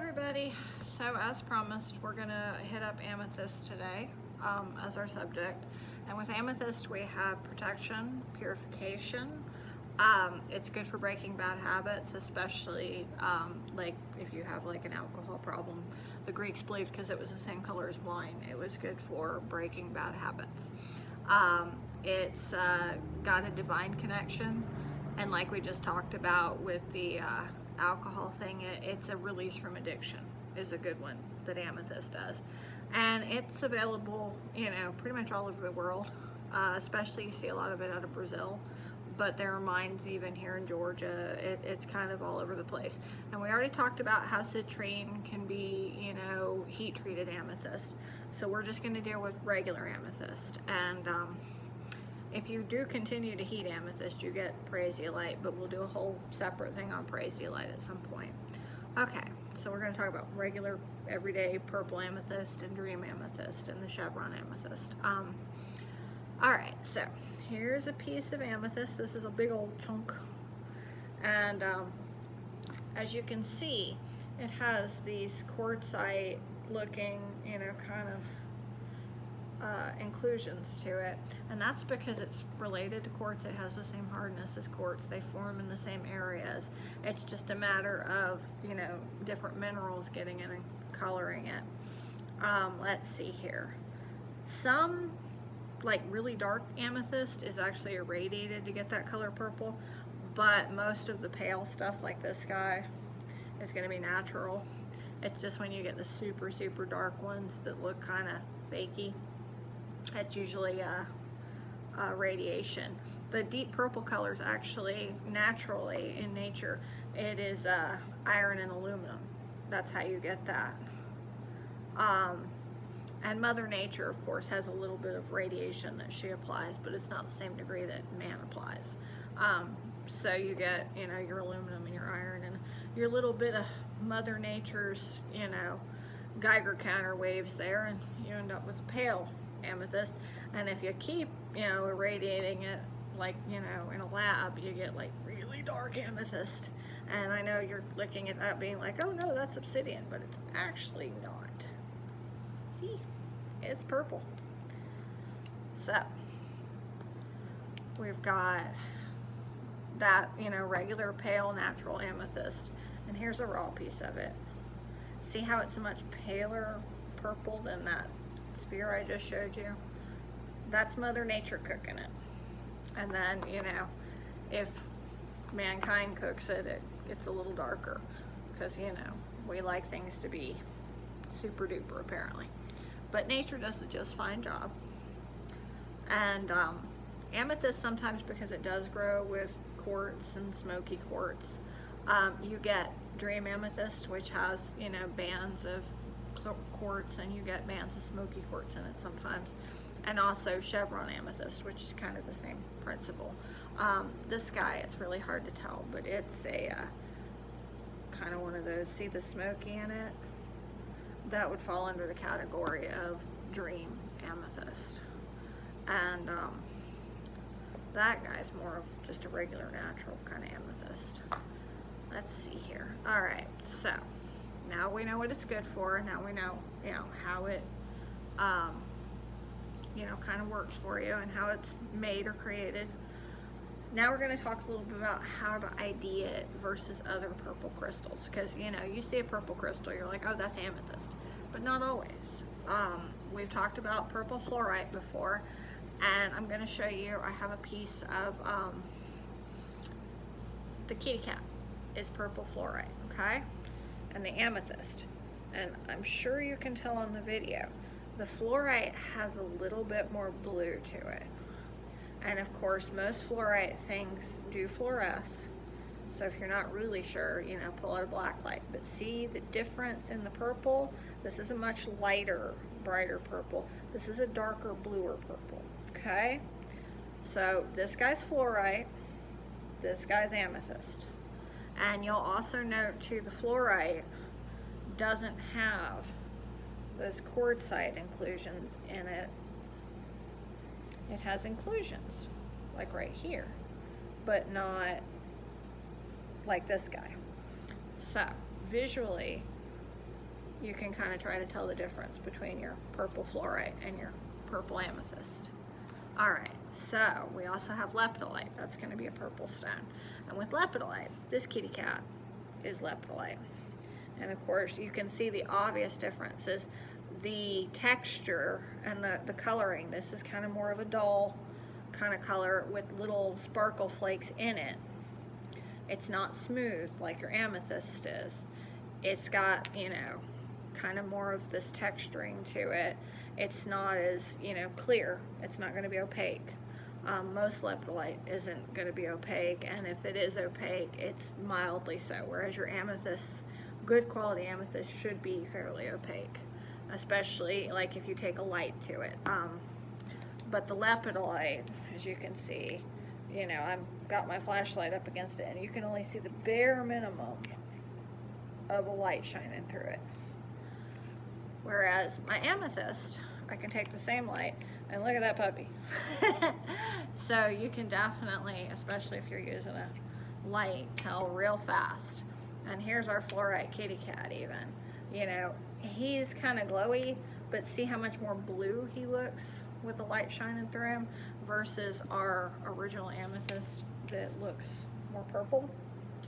everybody. So as promised, we're gonna hit up Amethyst today as our subject. And with Amethyst, we have protection, purification. It's good for breaking bad habits, especially like if you have like an alcohol problem. The Greeks believed because it was the same color as wine, it was good for breaking bad habits. It's got a divine connection, and like we just talked about with the alcohol thing, it's a release from addiction is a good one that Amethyst does. And it's available, pretty much all over the world, especially you see a lot of it out of Brazil, but there are mines even here in Georgia. It's kind of all over the place. And we already talked about how citrine can be, heat treated amethyst. So we're just going to deal with regular amethyst. And if you do continue to heat amethyst, you get praisiolite, but we'll do a whole separate thing on praisiolite at some point. Okay, so we're going to talk about regular, everyday purple amethyst and dream amethyst and the chevron amethyst. All right, so here's a piece of amethyst. This is a big old chunk. And as you can see, it has these quartzite looking, kind of inclusions to it, and that's because it's related to quartz. It has the same hardness as quartz. They form in the same areas. It's just a matter of different minerals getting in and coloring it. Let's see here. Some like really dark amethyst is actually irradiated to get that color purple, but most of the pale stuff like this guy is going to be natural. It's just when you get the super dark ones that look kind of fakey, that's usually radiation. The deep purple colors actually naturally in nature, it is iron and aluminum. That's how you get that. And Mother Nature, of course, has a little bit of radiation that she applies, but it's not the same degree that man applies. So you get, your aluminum and your iron and your little bit of Mother Nature's, Geiger counter waves there, and you end up with a pale amethyst. And if you keep, irradiating it, like, in a lab, you get like really dark amethyst. And I know you're looking at that being like, oh no, that's obsidian, but it's actually not. See, it's purple. So we've got that, regular pale natural amethyst, and here's a raw piece of it. See how it's a much paler purple than that sphere I just showed you? That's Mother Nature cooking it. And then, if mankind cooks it, it's a little darker because, we like things to be super duper apparently. But nature does a just fine job. And amethyst, sometimes because it does grow with quartz and smoky quartz, you get dream amethyst, which has, bands of quartz, and you get bands of smoky quartz in it sometimes. And also chevron amethyst, which is kind of the same principle. This guy, it's really hard to tell, but it's a kind of one of those, see the smoky in it? That would fall under the category of dream amethyst. And that guy's more of just a regular natural kind of amethyst. Let's see here. All right, so now we know what it's good for. Now we know, how it, kind of works for you and how it's made or created. Now we're going to talk a little bit about how to ID it versus other purple crystals, because you see a purple crystal, you're like, oh, that's amethyst, but not always. We've talked about purple fluorite before, and I'm going to show you. I have a piece of the kitty cat is purple fluorite, okay, and the amethyst, and I'm sure you can tell on the video, the fluorite has a little bit more blue to it. And of course, most fluorite things do fluoresce. So if you're not really sure, pull out a black light. But see the difference in the purple? This is a much lighter, brighter purple. This is a darker, bluer purple, okay? So this guy's fluorite, this guy's amethyst. And you'll also note too, the fluorite doesn't have those quartzite inclusions in it. It has inclusions, like right here, but not like this guy. So visually, you can kind of try to tell the difference between your purple fluorite and your purple amethyst. All right, so we also have lepidolite. That's going to be a purple stone. And with lepidolite, this kitty cat is lepidolite. And of course, you can see the obvious differences. The texture and the coloring. This is kind of more of a dull kind of color with little sparkle flakes in it. It's not smooth like your amethyst is. It's got, you know, kind of more of this texturing to it. It's not as, you know, clear. It's not going to be opaque. Most lepidolite isn't going to be opaque, and if it is opaque, it's mildly so, whereas your amethyst, good quality amethyst, should be fairly opaque, especially like if you take a light to it. But the lepidolite, as you can see, you know, I've got my flashlight up against it, and you can only see the bare minimum of a light shining through it. Whereas my amethyst, I can take the same light and look at that puppy. So you can definitely, especially if you're using a light, tell real fast. And here's our fluorite kitty cat even. You know, he's kind of glowy, but see how much more blue he looks with the light shining through him versus our original amethyst that looks more purple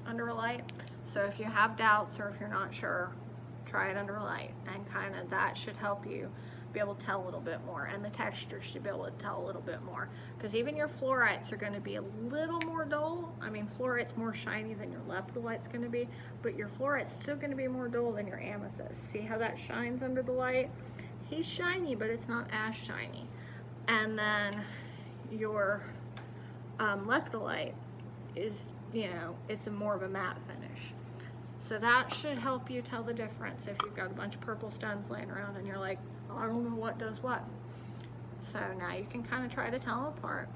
under a light. So if you have doubts or if you're not sure, try it under a light, and kind of that should help you be able to tell a little bit more, and the texture should be able to tell a little bit more, because even your fluorites are going to be a little more dull. I mean, fluorite's more shiny than your lepidolite's going to be, but your fluorite's still going to be more dull than your amethyst. See how that shines under the light? He's shiny, but it's not as shiny. And then your lepidolite is, you know, it's a more of a matte finish. So that should help you tell the difference if you've got a bunch of purple stones laying around and you're like, oh, I don't know what does what. So now you can kind of try to tell them apart.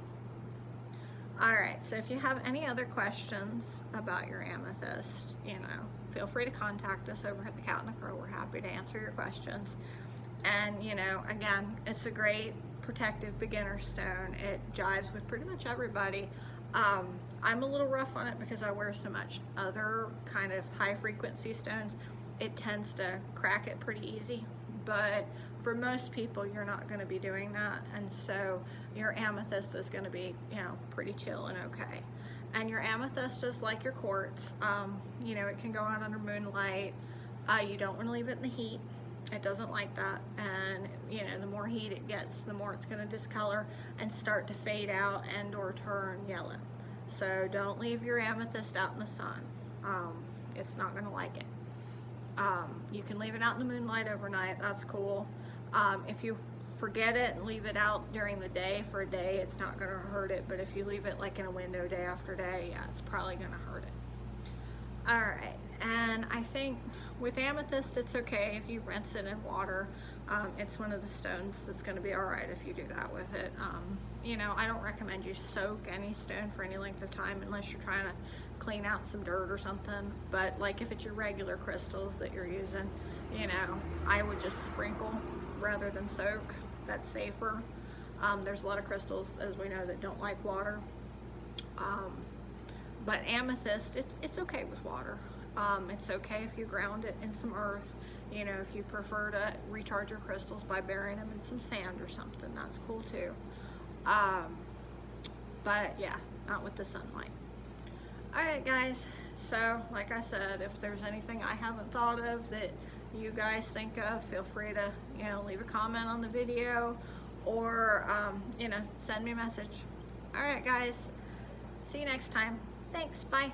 All right, so if you have any other questions about your amethyst, you know, feel free to contact us over at the Cat and the Crow. We're happy to answer your questions. And, you know, again, it's a great protective beginner stone. It jives with pretty much everybody. I'm a little rough on it because I wear so much other kind of high frequency stones. It tends to crack it pretty easy, but for most people you're not going to be doing that, and so your amethyst is going to be, you know, pretty chill and okay. And your amethyst is like your quartz. You know, it can go on under moonlight. You don't want to leave it in the heat. It doesn't like that, and you know, the more heat it gets, the more it's going to discolor and start to fade out and or turn yellow. So don't leave your amethyst out in the sun. It's not going to like it. You can leave it out in the moonlight overnight. That's cool. If you forget it and leave it out during the day for a day, it's not going to hurt it. But if you leave it like in a window day after day, yeah, it's probably going to hurt it. All right, and I think with amethyst, it's okay if you rinse it in water. It's one of the stones that's going to be all right if you do that with it. You know, I don't recommend you soak any stone for any length of time unless you're trying to clean out some dirt or something. But like if it's your regular crystals that you're using, you know, I would just sprinkle rather than soak. That's safer. There's a lot of crystals, as we know, that don't like water. But amethyst, it's okay with water. It's okay if you ground it in some earth. You know, if you prefer to recharge your crystals by burying them in some sand or something, that's cool too. But yeah, not with the sunlight. Alright guys, so like I said, if there's anything I haven't thought of that you guys think of, feel free to, you know, leave a comment on the video or, you know, send me a message. Alright guys, see you next time. Thanks, bye.